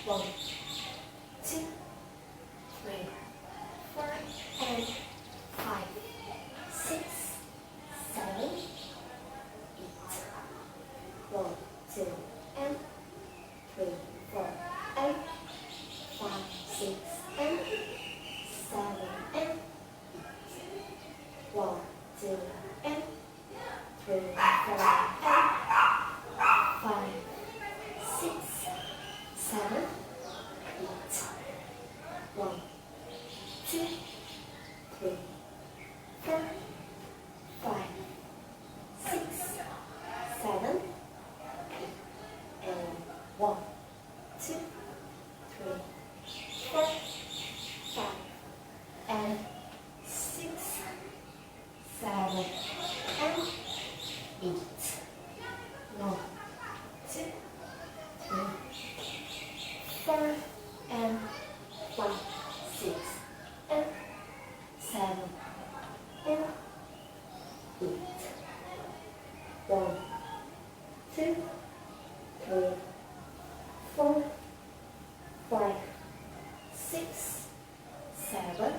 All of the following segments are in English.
1, 2, 3, 4, and 5, 6, 7, 8. 1, 2, and 3, 4, and 5, 6, and 7, and 8. 1, 2, and 3, 4, and 5, 6, 7, 8. 1, 2, 3, 4, 5, 6, 7, 8. And 1, 2, 3, 4, 5, and 6, 7, and 8. 1, 2, 3, 4, and 5, 6, and 7, and 8. 1, 2, 3, 4, 5, 6, 7,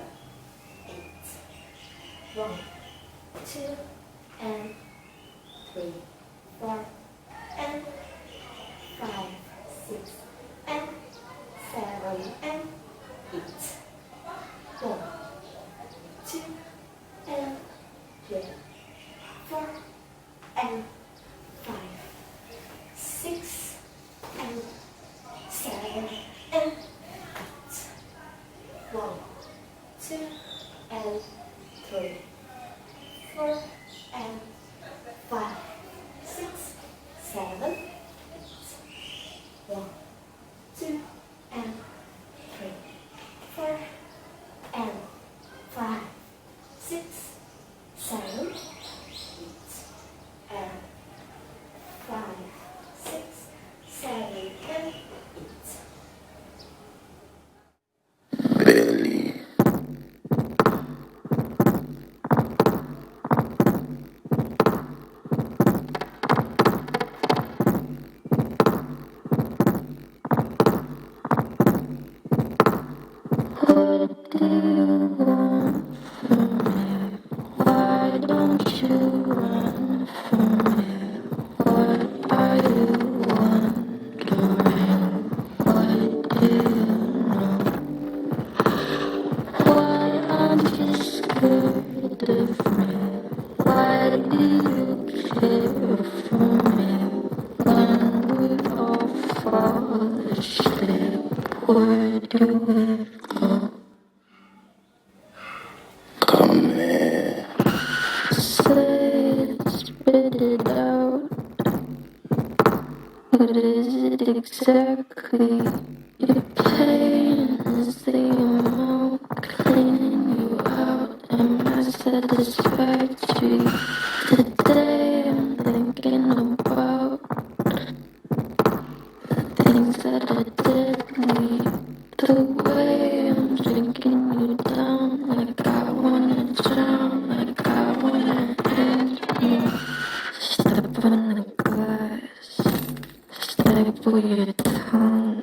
8. 1, 2, and 3, 4, and 5, 6, and 7, and 8. 1, 2, and 3, 4, and 5, 6, and 7, and 8. 1, 2, and 3, 4, and 5, 6, 7, 8. 1, 2, and 3, 4, and 5, 6, 7, 8. And 5, 6, 7, and 8. Belly. What do you want from me? Why don't you run from me? What are you wondering? What do you know? Why aren't you scared of me? Why do you care for me? When we all fall asleep, where do we go? Come here. Say it, spit it out. What is it exactly? Your pain is the amount cleaning you out. Am I satisfactory? Today I'm thinking about the things that are deadly. The way I'm drinking you down, like I wanna drown, like I wanna end you. Step on the glass, staple your tongue.